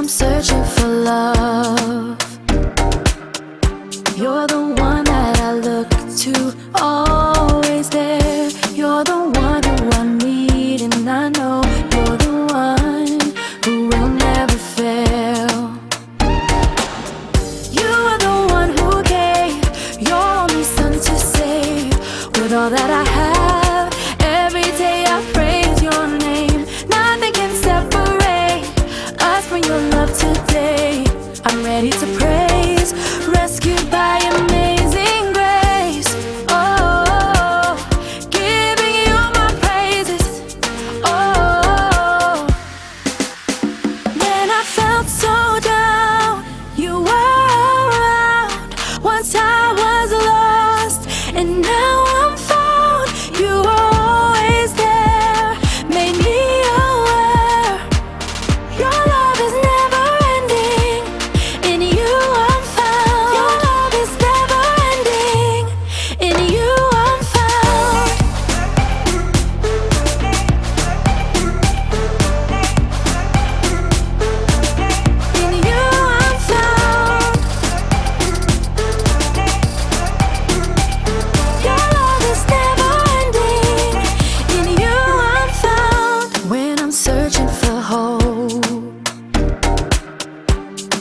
I'm searching for love, you're the one that I look to, always there. You're the one who I need, and I know you're the one who will never fail. You are the one who gave your only son to save. With all that I have, every day I praise your name. Nothing can separate us from your love today. I'm ready to praise, rescued by amazing grace. Oh, giving you my praises. Oh, when I felt so down, you were around. Once I was lost, and now I'm found. You were always there, made me aware. Your love is never ending. In you I'm found. Your love is never ending. In you I'm found. In you I'm found. Your love is never ending. In you I'm found. When I'm searching for hope,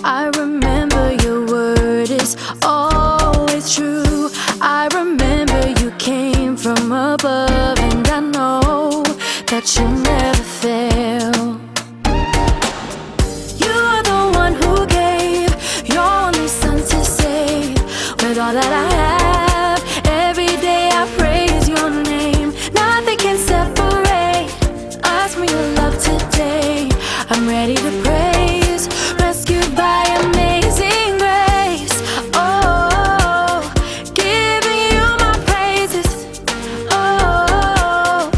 I remember your word is always true. I remember you came from above, and I know that you never fail. You are the one who gave your only son to save. With all that I have, every day I praise your name. Nothing can separate us from your love today. I'm ready to praise, rescued by amazing grace. Oh, giving you my praises. Oh,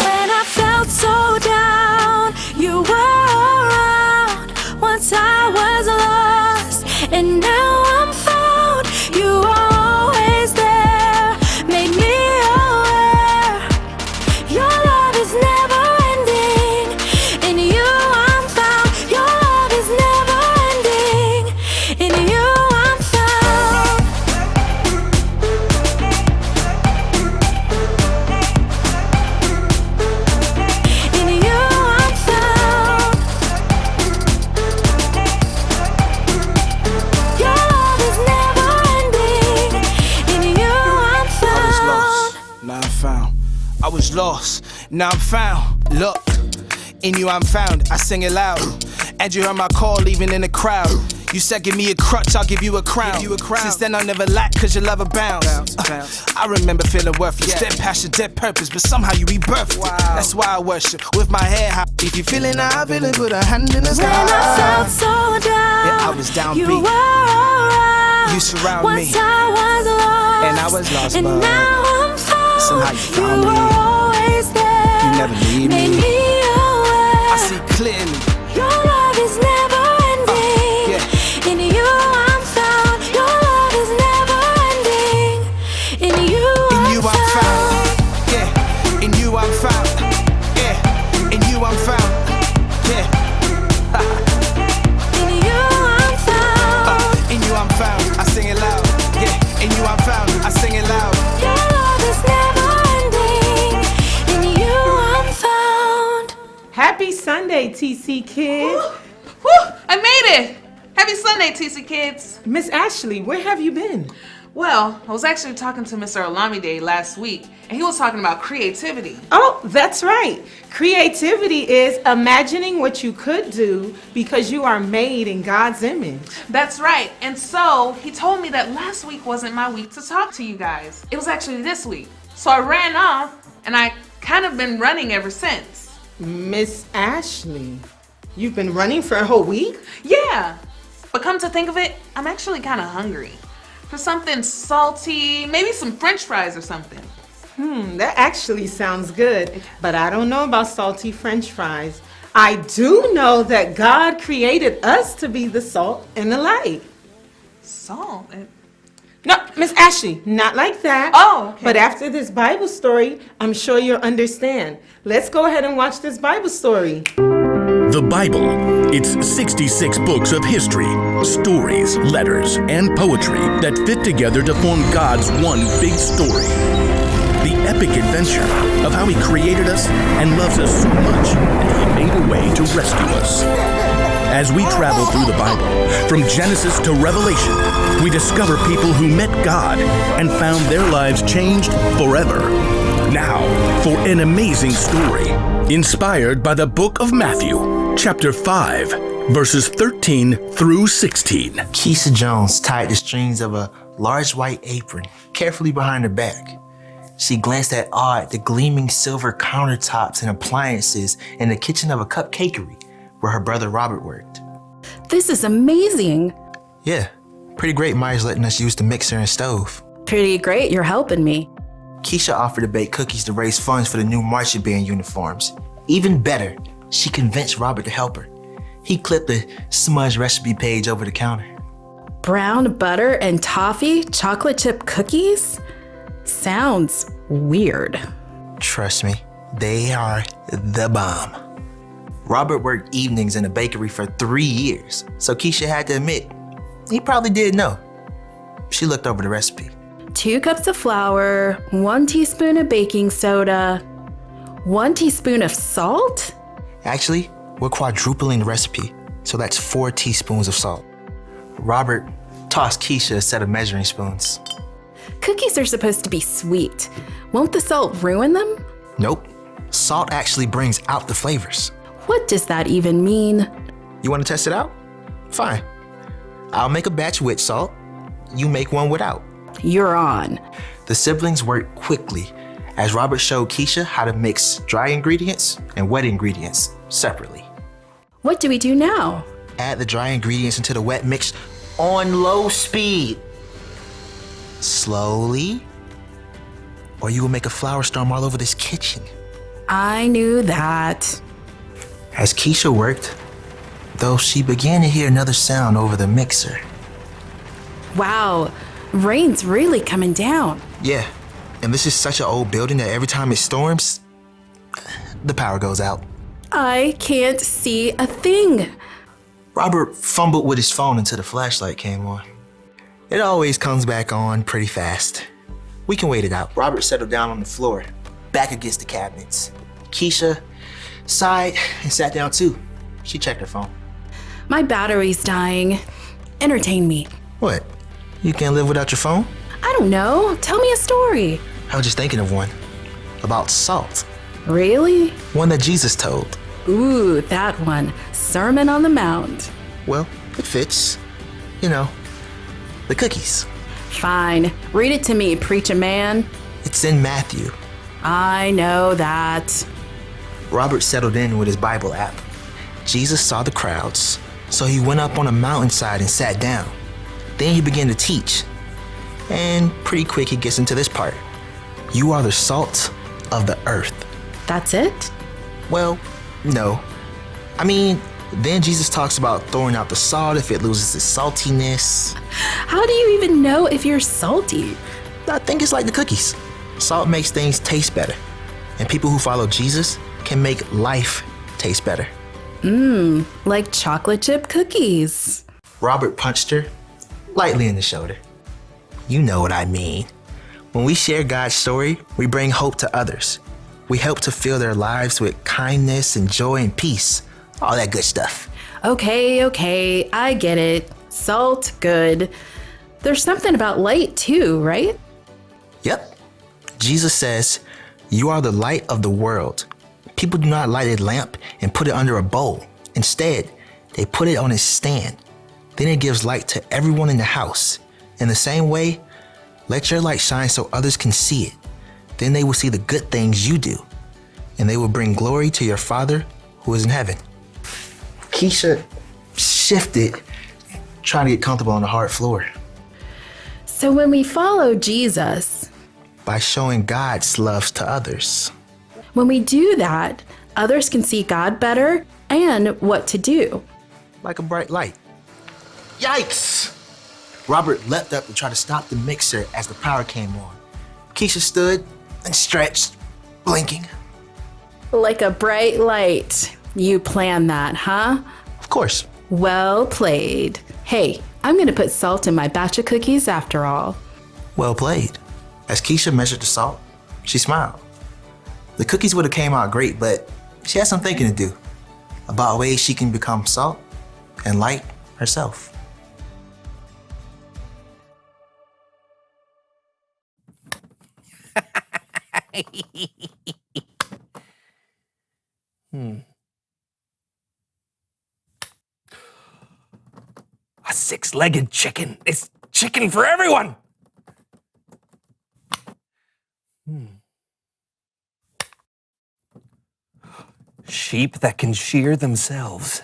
when I felt so down, you were around. Once I was lost, and now I'm found. You are always there, made me aware. Your love is never ending. In you I'm found. Your love is never ending. In you I'm found. In you I'm found. Your love is never ending. In you I'm I was found. lost, now I'm found. I was lost, now I'm found. Look, in you I'm found. I sing it loud. And you heard my call even in the crowd. You said give me a crutch, I'll give you a crown. Since then I'll never lack, cause your love abounds. I remember feeling worthless, dead passion, dead purpose, but somehow you rebirthed it. That's why I worship with my head high. If you feeling how I feeling, put a hand in the sky. When I felt so down, Yeah, I was down you beat. were around. You surround Once me. I was lost, And I was lost, and but now I'm found. somehow you found were me. always there. You never leave made me. me aware. I see clearly. Your love is never ending. yeah. In you I'm found. Your love is never ending. In you In you I'm I'm found. found. Yeah. In you I'm found. Yeah. In you I'm found. Yeah. In you I'm found. In you I'm found. I sing it loud. Yeah. In you I'm found. I sing it loud. Your love is never ending. In you I'm found. Happy Sunday, TC Kids. Woo! I made it! Happy Sunday, TC Kids. Miss Ashley, where have you been? Well, I was actually talking to Mr. Olamide last week, and he was talking about creativity. Oh, that's right. Creativity is imagining what you could do because you are made in God's image. That's right. And so he told me that last week wasn't my week to talk to you guys. It was actually this week. So I ran off, and I kind of been running ever since. Miss Ashley, you've been running for a whole week? Yeah. But come to think of it, I'm actually kind of hungry. For something salty, maybe some French fries or something. That actually sounds good, but I don't know about salty French fries. I do know that God created us to be the salt and the light. Salt? No, Miss Ashley, not like that. Oh, okay. But after this Bible story, I'm sure you'll understand. Let's go ahead and watch this Bible story. The Bible. It's 66 books of history, stories, letters, and poetry that fit together to form God's one big story. The epic adventure of how He created us and loves us so much that He made a way to rescue us. As we travel through the Bible, from Genesis to Revelation, we discover people who met God and found their lives changed forever. Now, for an amazing story, inspired by the book of Matthew, chapter 5, verses 13 through 16. Keisha Jones tied the strings of a large white apron carefully behind her back. She glanced at awe at the gleaming silver countertops and appliances in the kitchen of a cupcakery where her brother Robert worked. This is amazing. Yeah, pretty great Myers letting us use the mixer and stove. Pretty great, you're helping me. Keisha offered to bake cookies to raise funds for the new marching band uniforms. Even better, she convinced Robert to help her. He clipped the smudge recipe page over the counter. Brown butter and toffee chocolate chip cookies? Sounds weird. Trust me, they are the bomb. Robert worked evenings in a bakery for 3 years, so Keisha had to admit, he probably did know. She looked over the recipe. 2 cups of flour, 1 teaspoon of baking soda, 1 teaspoon of salt? Actually, we're quadrupling the recipe, so that's 4 teaspoons of salt. Robert tossed Keisha a set of measuring spoons. Cookies are supposed to be sweet. Won't the salt ruin them? Nope, salt actually brings out the flavors. What does that even mean? You want to test it out? Fine. I'll make a batch with salt. You make one without. You're on. The siblings worked quickly as Robert showed Keisha how to mix dry ingredients and wet ingredients separately. What do we do now? Add the dry ingredients into the wet mix on low speed. Slowly, or you will make a flour storm all over this kitchen. I knew that. As Keisha worked, though, she began to hear another sound over the mixer. Wow, rain's really coming down. Yeah, and this is such an old building that every time it storms, the power goes out. I can't see a thing. Robert fumbled with his phone until the flashlight came on. It always comes back on pretty fast. We can wait it out. Robert settled down on the floor, back against the cabinets. Keisha sighed and sat down too. She checked her phone. My battery's dying. Entertain me. What? You can't live without your phone? I don't know. Tell me a story. I was just thinking of one. About salt. Really? One that Jesus told. Ooh, that one. Sermon on the Mount. Well, it fits. You know, the cookies. Fine. Read it to me, preacher man. It's in Matthew. I know that. Robert settled in with his Bible app. Jesus saw the crowds, so he went up on a mountainside and sat down. Then he began to teach. And pretty quick he gets into this part. You are the salt of the earth. That's it? Well, no. I mean, then Jesus talks about throwing out the salt if it loses its saltiness. How do you even know if you're salty? I think it's like the cookies. Salt makes things taste better. And people who follow Jesus can make life taste better. Like chocolate chip cookies. Robert punched her lightly in the shoulder. You know what I mean. When we share God's story, we bring hope to others. We help to fill their lives with kindness and joy and peace. All that good stuff. Okay, I get it. Salt, good. There's something about light too, right? Yep. Jesus says, you are the light of the world. People do not light a lamp and put it under a bowl. Instead, they put it on a stand. Then it gives light to everyone in the house. In the same way, let your light shine so others can see it. Then they will see the good things you do, and they will bring glory to your Father who is in heaven. Keisha shifted, trying to get comfortable on the hard floor. So when we follow Jesus, By showing God's love to others. when we do that, others can see God better and what to do. Like a bright light. Yikes! Robert leapt up to try to stop the mixer as the power came on. Keisha stood and stretched, blinking. Like a bright light. You planned that, huh? Of course. Well played. Hey, I'm gonna put salt in my batch of cookies after all. Well played. As Keisha measured the salt, she smiled. The cookies would have came out great, but she had some thinking to do about ways she can become salt and light herself. A six-legged chicken. It's chicken for everyone. Sheep that can shear themselves.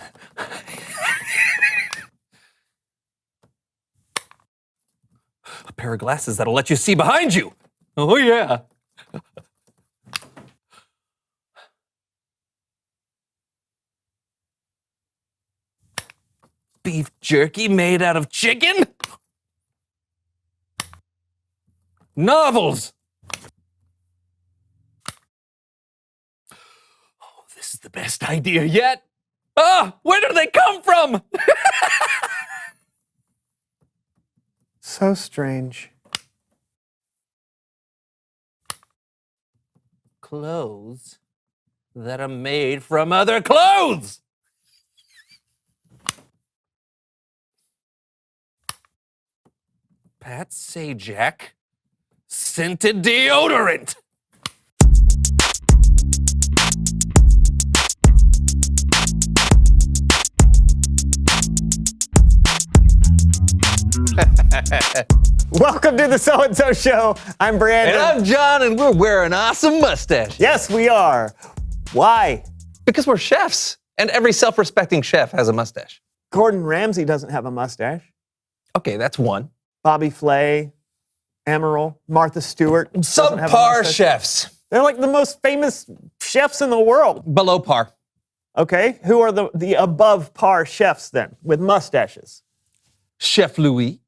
A pair of glasses that'll let you see behind you. Oh, yeah. Beef jerky made out of chicken? Novels! Oh, this is the best idea yet. Ah, where do they come from? So strange. Clothes that are made from other clothes. Pat Sajak scented deodorant. Welcome to the So and So Show. I'm Brandon. And I'm John, and we're wearing awesome mustaches. Yes, we are. Why? Because we're chefs, and every self-respecting chef has a mustache. Gordon Ramsay doesn't have a mustache. Okay, that's one. Bobby Flay, Emerald, Martha Stewart. doesn't have a Subpar mustache. chefs. They're like the most famous chefs in the world. Below par. Okay, who are the above par chefs then with mustaches? Chef Louis.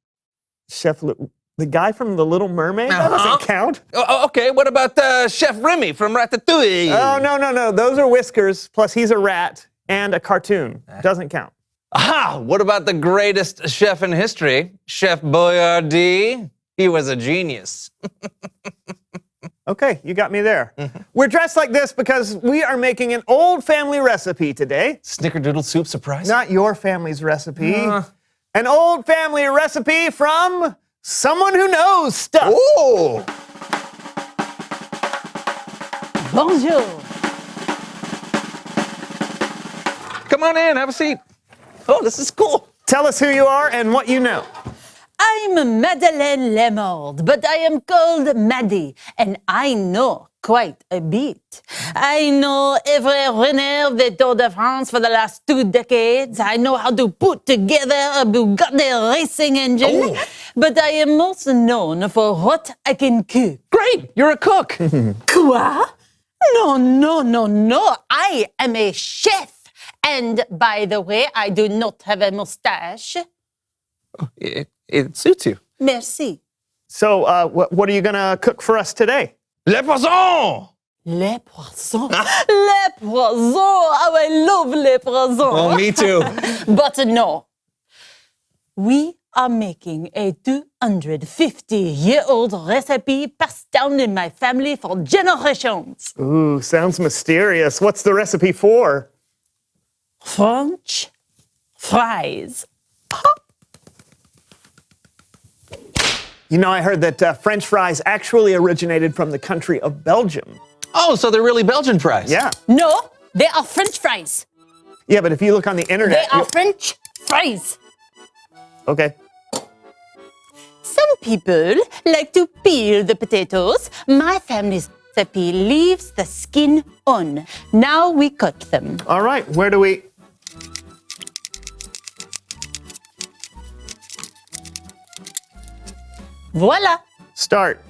The guy from The Little Mermaid? That doesn't count. Oh, okay, what about Chef Remy from Ratatouille? Oh, no. Those are whiskers, plus he's a rat and a cartoon. Doesn't count. Aha! What about the greatest chef in history, Chef Boyardee? He was a genius. Okay, you got me there. We're dressed like this because we are making an old family recipe today. Snickerdoodle soup surprise? Not your family's recipe. An old family recipe from someone who knows stuff. Ooh! Bonjour. Come on in, have a seat. Oh, this is cool. Tell us who you are and what you know. I'm Madeleine Lemord, but I am called Maddie, and I know quite a bit. I know every winner of the Tour de France for the last 2 decades. I know how to put together a Bugatti racing engine. But I am most known for what I can cook. Great, you're a cook. Quoi? No. I am a chef. And by the way, I do not have a mustache. It suits you. Merci. So, what are you going to cook for us today? Le poisson! Les poissons. Les poissons. Oh, I love les poissons. Oh, me too. But no. We are making a 250-year-old recipe passed down in my family for generations. Ooh, sounds mysterious. What's the recipe for? French fries. You know, I heard that French fries actually originated from the country of Belgium. Oh, so they're really Belgian fries? Yeah. No, they are French fries. Yeah, but if you look on the internet... They are French fries. Okay. Some people like to peel the potatoes. My family's recipe leaves the skin on. Now we cut them. All right, where do we... Voila. Start.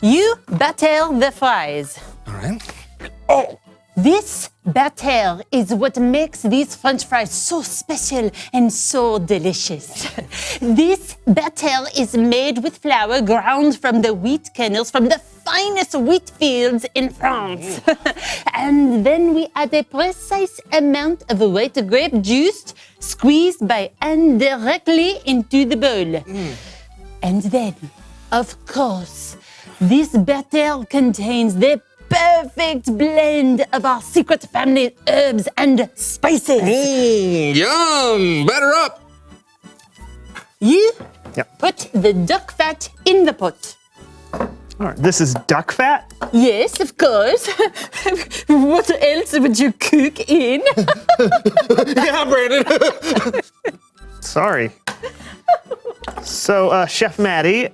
You batter the fries. All right. This batter is what makes these French fries so special and so delicious. This batter is made with flour ground from the wheat kernels from the finest wheat fields in France. And then we add a precise amount of white grape juice squeezed by hand directly into the bowl. And then, of course, this batter contains the perfect blend of our secret family herbs and spices. Yum! Batter up! You Yep. put the duck fat in the pot. All right, this is duck fat? Yes, of course. What else would you cook in? Yeah, Brandon. Sorry. So, Chef Maddie,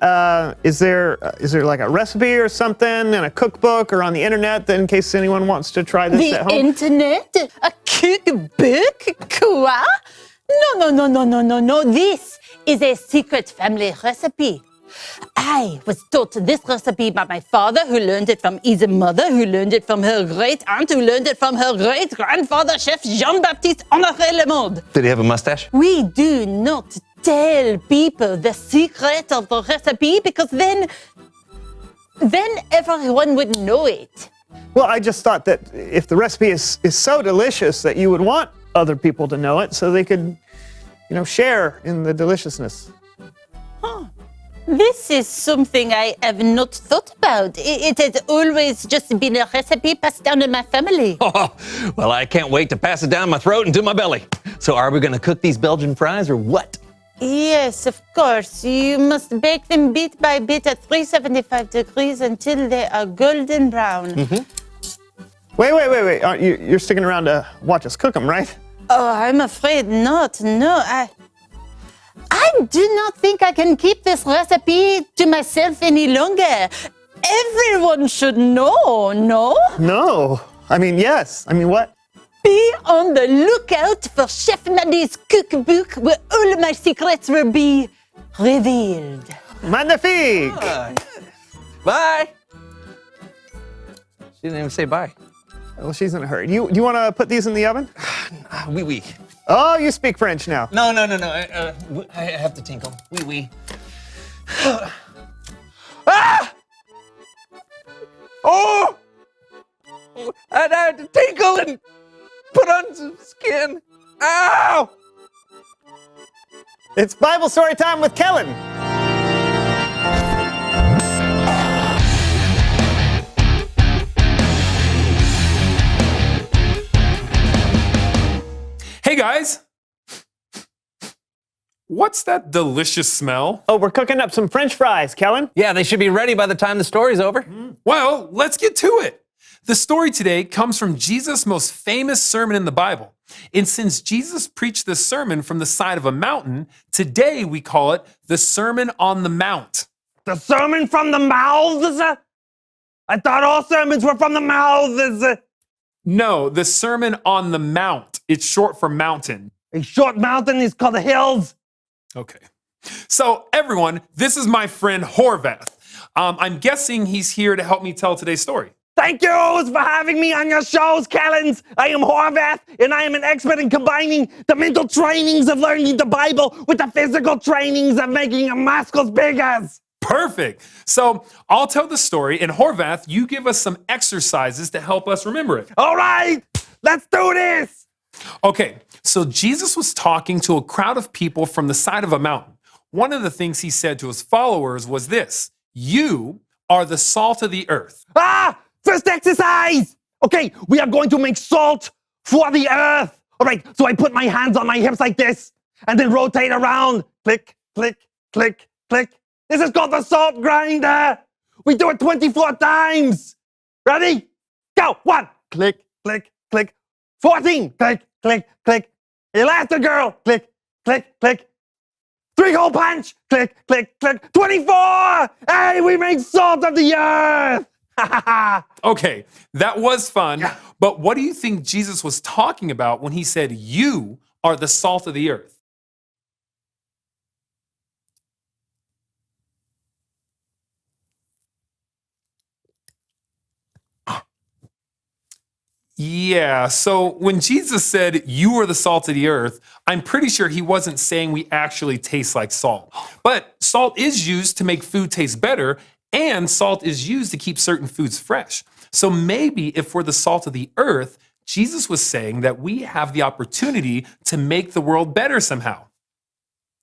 is there like a recipe or something in a cookbook or on the internet that in case anyone wants to try this at The home? internet? A cookbook? Quoi? No. This is a secret family recipe. I was taught this recipe by my father, who learned it from his mother, who learned it from her great aunt, who learned it from her great grandfather, Chef Jean-Baptiste Honoré Le Monde. Did he have a mustache? We do not tell people the secret of the recipe because then everyone would know it. Well, I just thought that if the recipe is so delicious that you would want other people to know it so they could, share in the deliciousness. This is something I have not thought about. It has always just been a recipe passed down in my family. Oh, well, I can't wait to pass it down my throat into my belly. So are we going to cook these Belgian fries or what? Yes, of course. You must bake them bit by bit at 375 degrees until they are golden brown. Wait. You're sticking around to watch us cook them, right? Oh, I'm afraid not. No, I do not think I can keep this recipe to myself any longer. Everyone should know, no? No. I mean, yes. I mean, what? Be on the lookout for Chef Maddie's cookbook where all my secrets will be revealed. Magnifique! Bye. She didn't even say bye. Well, she's in a hurry. Do you want to put these in the oven? Oui. Oh, you speak French now. No. I have to tinkle. Oui. Ah! Oh! I had to tinkle and put on some skin. Ow! It's Bible story time with Kellen. Hey guys! What's that delicious smell? Oh, we're cooking up some French fries, Kellen. Yeah, they should be ready by the time the story's over. Well, let's get to it. The story today comes from Jesus' most famous sermon in the Bible. And since Jesus preached this sermon from the side of a mountain, today we call it the Sermon on the Mount. The sermon from the mouths? I thought all sermons were from the mouths. No, the Sermon on the Mount. It's short for mountain. A short mountain is called the hills. Okay. So everyone, this is my friend Horvath. I'm guessing he's here to help me tell today's story. Thank you for having me on your shows, Callens. I am Horvath, and I am an expert in combining the mental trainings of learning the Bible with the physical trainings of making your muscles bigger. Perfect. So I'll tell the story, and Horvath, you give us some exercises to help us remember it. All right, let's do this. Okay, so Jesus was talking to a crowd of people from the side of a mountain. One of the things he said to his followers was this: you are the salt of the earth. First exercise. Okay, we are going to make salt for the earth. All right, so I put my hands on my hips like this and then rotate around. Click, click, click, click. This is called the salt grinder. We do it 24 times. Ready? Go. 1. Click, click, click. 14. Click, click, click. Elastigirl. Click, click, click. 3-hole punch. Click, click, click. 24. Hey, we made salt of the earth. Okay, that was fun, but what do you think Jesus was talking about when he said, you are the salt of the earth? Yeah, so when Jesus said, "You are the salt of the earth," I'm pretty sure he wasn't saying we actually taste like salt. But salt is used to make food taste better, and salt is used to keep certain foods fresh. So maybe if we're the salt of the earth, Jesus was saying that we have the opportunity to make the world better somehow.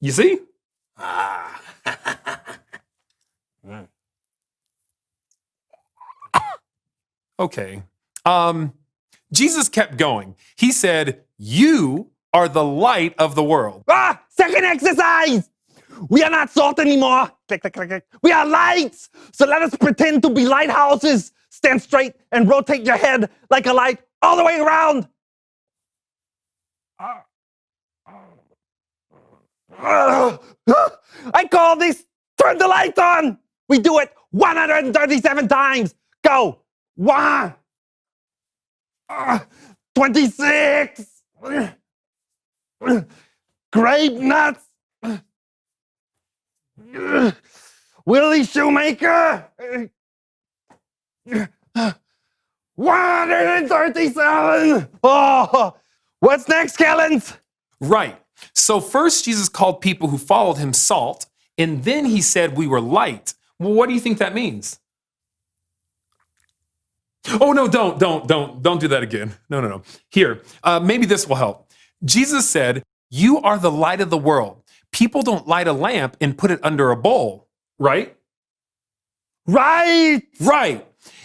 You see? Okay. Jesus kept going. He said, "You are the light of the world." Second exercise! We are not salt anymore. Click, click, click, click. We are lights. So let us pretend to be lighthouses. Stand straight and rotate your head like a light all the way around. I call this turn the lights on. We do it 137 times. Go. 26. Grape nuts. Willie Shoemaker. 137. Oh, what's next, Kellens? Right. So first Jesus called people who followed him salt, and then he said we were light. Well, what do you think that means? Oh no, don't do that again. No. Here, maybe this will help. Jesus said, "You are the light of the world." People don't light a lamp and put it under a bowl, right? Right.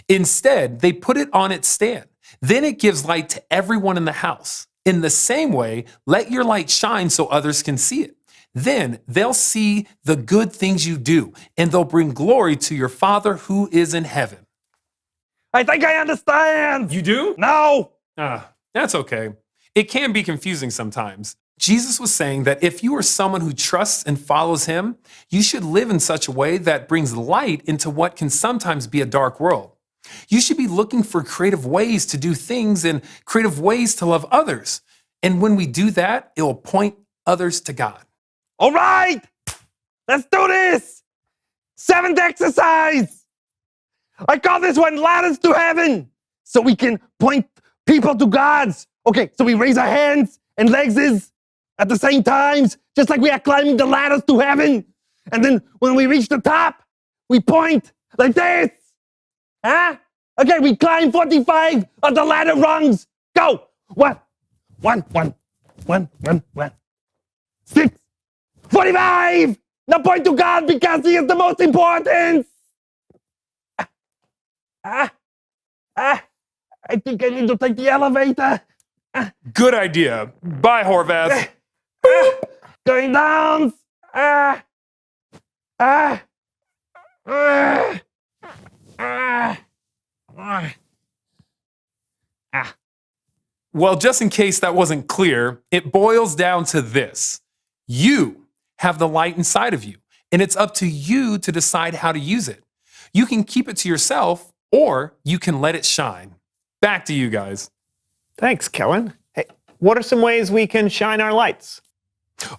Instead, they put it on its stand. Then it gives light to everyone in the house. In the same way, let your light shine so others can see it. Then they'll see the good things you do, and they'll bring glory to your Father who is in heaven. I think I understand. You do? No. That's okay. It can be confusing sometimes. Jesus was saying that if you are someone who trusts and follows him, you should live in such a way that brings light into what can sometimes be a dark world. You should be looking for creative ways to do things and creative ways to love others. And when we do that, it will point others to God. All right. Let's do this. Seventh exercise. I call this one ladders to heaven. So we can point people to God's. Okay, so we raise our hands and legs at the same times, just like we are climbing the ladders to heaven. And then when we reach the top, we point like this. Huh? Okay, we climb 45 of the ladder rungs. Go. One. 6. 45. Now point to God because he is the most important. I think I need to take the elevator. Good idea. Bye, Horvath. Going down. Well, just in case that wasn't clear, it boils down to this. You have the light inside of you, and it's up to you to decide how to use it. You can keep it to yourself, or you can let it shine. Back to you guys. Thanks, Kellen. Hey, what are some ways we can shine our lights?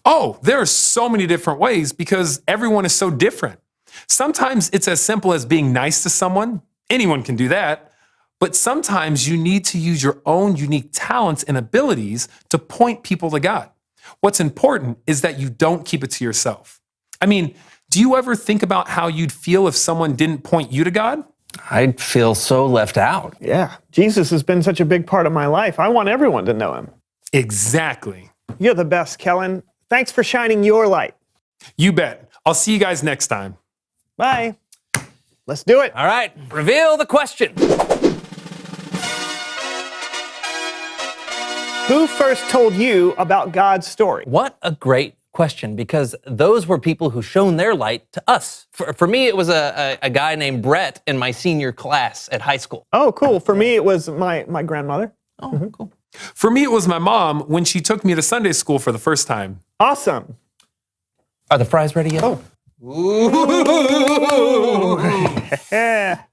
Oh, there are so many different ways because everyone is so different. Sometimes it's as simple as being nice to someone. Anyone can do that. But sometimes you need to use your own unique talents and abilities to point people to God. What's important is that you don't keep it to yourself. I mean, do you ever think about how you'd feel if someone didn't point you to God? I'd feel so left out. Yeah, Jesus has been such a big part of my life. I want everyone to know him. Exactly. You're the best, Kellen. Thanks for shining your light. You bet. I'll see you guys next time. Bye. Let's do it. All right, reveal the question. Who first told you about God's story? What a great question, because those were people who shone their light to us. For me, it was a guy named Brett in my senior class at high school. Oh, cool. For me, it was my grandmother. Oh, cool. For me, it was my mom when she took me to Sunday school for the first time. Awesome. Are the fries ready yet? Oh. Ooh. All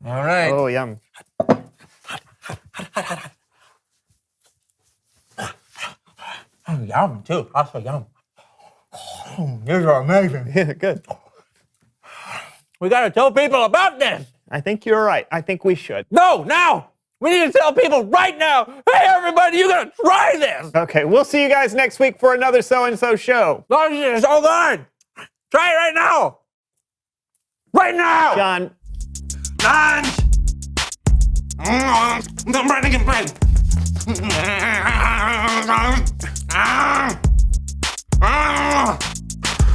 right. Oh, yum. Oh, yum, too. Also yum. Oh, these are amazing. Yeah, good. We got to tell people about this. I think you're right. I think we should. No, now. We need to tell people right now, hey, everybody, you gotta try this. Okay, we'll see you guys next week for another So-and-So show. Oh, it's so good. Try it right now. Right now. John. Lunch! I'm running in bread.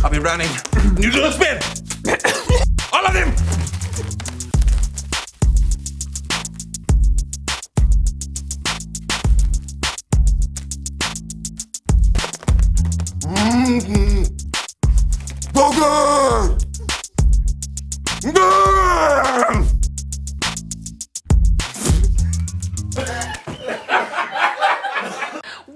I'll be running. You do the spin! All of them! So good! Good!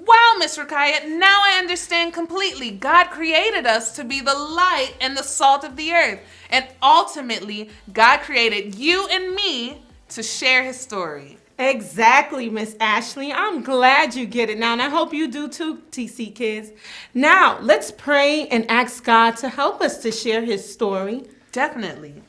Wow, Miss Rakaya, now I understand completely. God created us to be the light and the salt of the earth. And ultimately, God created you and me to share his story. Exactly, Miss Ashley. I'm glad you get it now, and I hope you do too, TC Kids. Now, let's pray and ask God to help us to share his story. Definitely.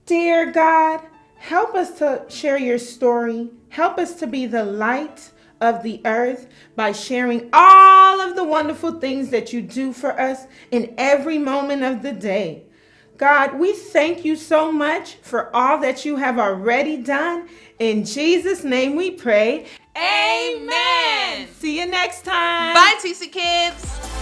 Dear God, help us to share your story. Help us to be the light of the earth by sharing all of the wonderful things that you do for us in every moment of the day. God, we thank you so much for all that you have already done. In Jesus' name we pray. Amen. See you next time. Bye, TC Kids.